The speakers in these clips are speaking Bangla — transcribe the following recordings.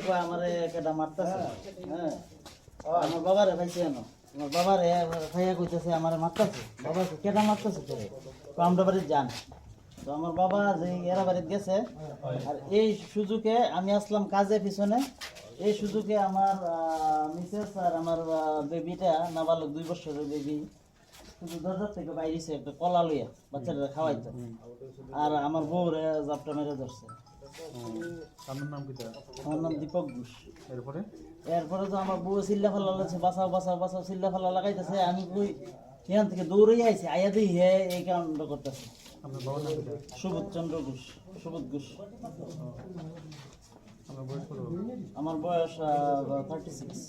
কয় আমারে কেটা মারতাছে, হ্যাঁ আমার বাবারে ভাইছে না, আমার বাবারে ভাইয়া কইতেছে আমারে মারতাছে, বাবা কেটা মারতাছে তোরে, তো আমরা বাড়ি যান। তো আমার বাবা যে এরা বাড়িতে গেছে, আর এই সুযোগে আমি আসলাম কাজে পিছনে, এই সুযোগে আমার মিসেস আর আমার বেবিটা নাবালক 2 বছরের বেবি শুধু দরজার থেকে বাইরেছে একটা কলা লইয়া বাচ্চারা খাওয়াইতো, আর আমার বউরে জাপটা মেরে ধরছে। আপনার নাম কি? আমার নাম দীপক ঘোষ। এরপরে এরপরে তো আমার বউ চিল্লা ফাল্লা লাগছে, বাঁচাও বাঁচাও বাঁচাও চিল্লা ফাল্লা লাগাইতেছে, আমি কই এখান থেকে দৌড়ে আইছি, আইয়া দিই হে এই কামটা করতেছে। আপনার বাবার নাম কি? সুবোধ চন্দ্র ঘোষ, সুবোধ ঘোষ। আপনার বয়স কত? আমার বয়স 36।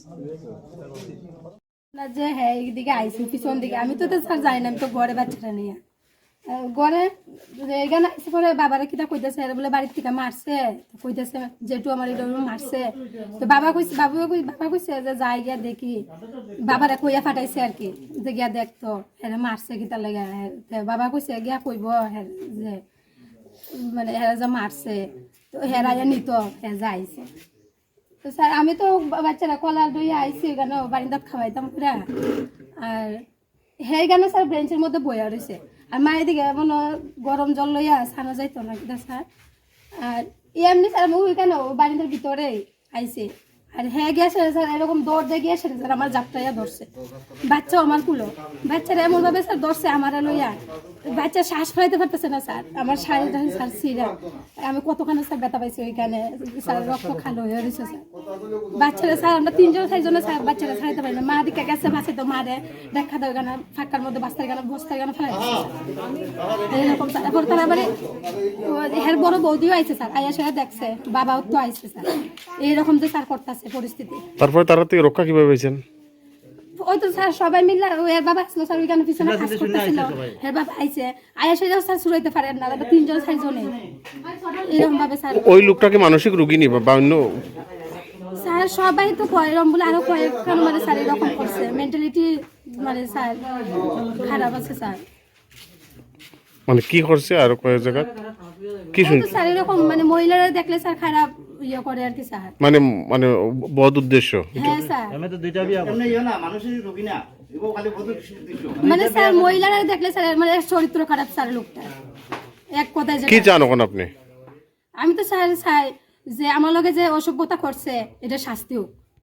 না যে হ্যাঁ এইদিকে আইসি পিছন দিকে, আমি তো স্যার যাই না, আমি তো ঘরে বাচ্চাটা নিয়ে ঘরে এখানে আইসি পরে বাবারে কিটা কইতেছে বলে বাড়ির থেকে মারছে, কইতেছে যেটু আমার এটা মারছে। তো বাবা কইছে যে যাই গিয়া দেখি, বাবারে কইয়া ফাটাইছে আর কি, যে গিয়া দেখতো হ্যাঁ মারছে কিতা লাগে। বাবা কইছে গিয়া কইব হ্যাঁ যে মানে হ্যাঁ যে মারছে, তো হেরাইয়া নিত হ্যাঁ যাইছে। তো স্যার আমি তো বাচ্চারা কলা দই আইসি এখানে বারিন্দাত খাওয়াইতাম পুরা, আর হ্যাঁ এখানে স্যার বেঞ্চের মধ্যে বইয়া রয়েছে, আর মায়ের দিকে মনে গরম জল লইয়া ছানা যাইতো না কিনা স্যার। আর এমনি স্যার আমি ওইখানে বারিন্দার ভিতরে আইসি, আর হ্যাঁ গিয়েছে স্যার এরকম দৌড় দিয়ে গিয়েছে স্যার আমার জাপটাইয়া ধরছে, বাচ্চাও আমার কুলো, বাচ্চারা এমনভাবে স্যার ধরছে আমার লইয়া, বাচ্চা শ্বাস ফেলাইতে পারতেছে না স্যার, আমার শাড়িটা স্যার ছিঁড়া, আমি কতখানি স্যার ব্যথা পাইছি ওইখানে স্যার, রক্ত খালো হয়ে রয়েছে স্যার। বাচ্চারা স্যার আমরা 3-4 স্যার বাচ্চারা ছাড়াইতে পারি না, মা দিকে গেছে বাঁচে তো মারে দেখা দাও গানা ফাঁকার মধ্যে বাস্তার গানা বস্তার গানা ফেলাই এরকম স্যার। এরপর তারা মানে হের বড় বৌদিও আইছে স্যার, আইয়া সে দেখছে, বাবাও তো আইছে স্যার, এইরকম যে স্যার করতেছে পরিস্থিতি। তারপরে তারা থেকে রক্ষা কিভাবে পেয়েছেন? ওই তো স্যার সবাই মিলে এর বাবা আসলো স্যার ওইখানে পিছনে কাজ করতেছিল, এর বাবা আইছে, আয়া সেটা স্যার শুরাইতে পারেন না, 3-4 এরকম ভাবে স্যার। ওই লোকটাকে মানসিক রোগী নি বা অন্য? স্যার সবাই তো এরকম বলে, আরো কয়েকজন মানে স্যার এরকম করছে, মেন্টালিটি মানে স্যার খারাপ আছে স্যার। মানে কি করছে আর কয়েক জায়গা কি শুন? স্যার এরকম মানে মহিলারা দেখলে স্যার খারাপ ইয়ে করে আর কি স্যার, মানে মানে বদ উদ্দেশ্য। হ্যাঁ স্যার আমি তো দুইটা বিয়া করছি, এমনি না মানুষের রোগী না, এগো খালি বদুর দৃশ্য। মানে স্যার মহিলারা দেখলে স্যার মানে চরিত্র খারাপ স্যার লোকটা, এক কথায় কি যেটা। চান এখন আপনি? আমি তো স্যার চাই যে আমার লগে যে অসভ্যতা করছে এটা শাস্তি হোক।